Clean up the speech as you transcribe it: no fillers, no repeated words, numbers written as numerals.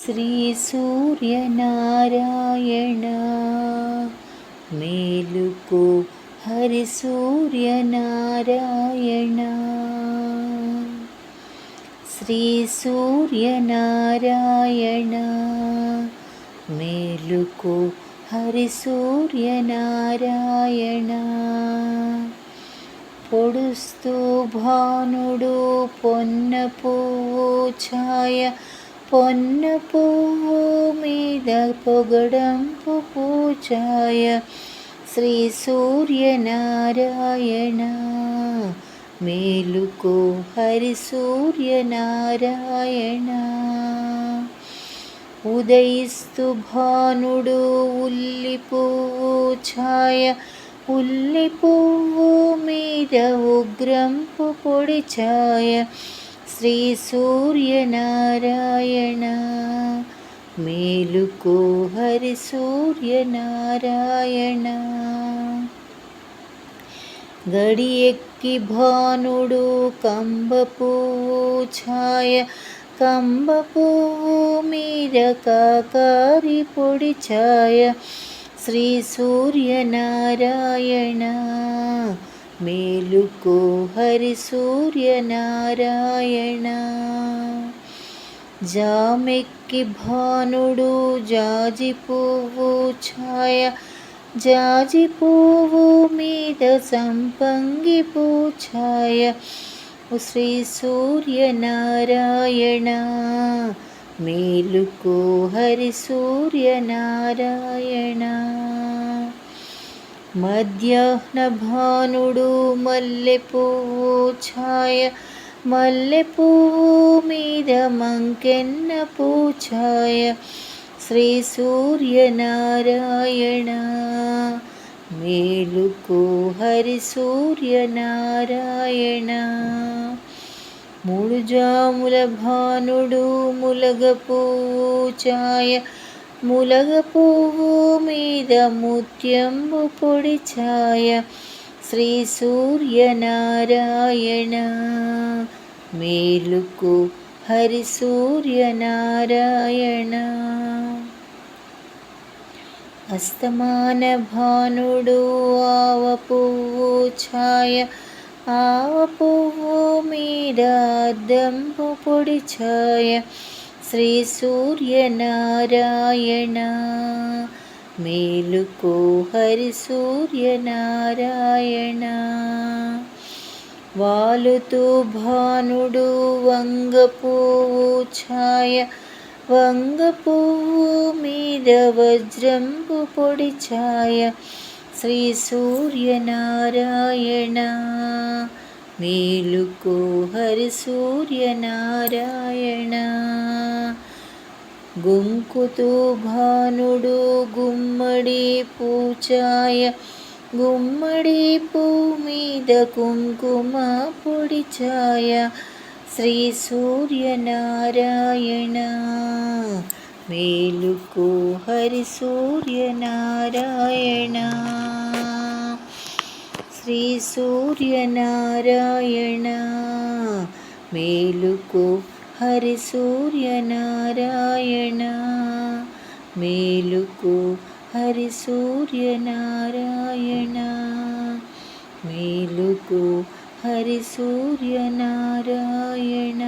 శ్రీ సూర్యనారాయణ మేలుకో, హరి సూర్యనారాయణ. శ్రీ సూర్యనారాయణ మేలుకో, హరి సూర్యనారాయణ. పొడుస్తూ భానుడు పొన్న పువ్వు ఛాయ, పొన్న పువ్వు మీద పొగడంపు పూచాయ. శ్రీ సూర్యనారాయణ మేలుకో, హరి సూర్యనారాయణ. ఉదయిస్తు భానుడు ఉల్లి పువ్వు ఛాయ, ఉల్లి పువ్వు మీద ఉగ్రంపు పొడి ఛాయ. శ్రీ సూర్యనారాయణ మేలుకో, హరి సూర్యనారాయణ. గడియెక్కి భానుడు కంబ పువ్వు ఛాయ, కంబ పువ్వు మీద కాకారి పొడి ఛాయ. శ్రీ సూర్యనారాయణ మేలుకో, హరి సూర్యనారాయణ. జామెక్కి భానుడు జాజి పువ్వు ఛాయ, జాజి పువ్వు మీద సంపంగి పూఛాయ. శ్రీ సూర్యనారాయణ మేలుకో, హరి సూర్యనారాయణ. మధ్యాహ్న భానుడు మల్లె పువ్వు ఛాయ, మల్లె పువ్వు మీద మంకెన్న పూఛాయ. శ్రీ సూర్యనారాయణ మేలుకో, హరి సూర్యనారాయణ. మూడు జాముల భానుడు ములగ పువ్వు ఛాయ, ములగ పువ్వు మీద ముత్యంబు పొడి ఛాయ. శ్రీ సూర్యనారాయణ మేలుకో, హరి సూర్యనారాయణ. అస్తమాన భానుడు ఆవ పువ్వు ఛాయ, ఆవ పువ్వు మీద అద్దంపు పొడి ఛాయ. శ్రీ సూర్యనారాయణ మేలుకో, హరి సూర్యనారాయణ. వాలుతూ భానుడు వంగ పువ్వు ఛాయ, వంగ పువ్వు మీద వజ్రంపు పొడి ఛాయ. శ్రీ సూర్యనారాయణ మేలుకో, హరి సూర్యనారాయణ. గుంకుతూ భానుడు గుమ్మడి పూచాయ, గుమ్మడి పూ మీద కుంకుమ పొడి ఛాయ. శ్రీ సూర్యనారాయణ మేలుకో, హరి సూర్యనారాయణ. శ్రీ సూర్యనారాయణ మేలుకో, హరి సూర్యనారాయణ. మేలుకో, హరి సూర్యనారాయణ. మేలుకో, హరి సూర్యనారాయణ.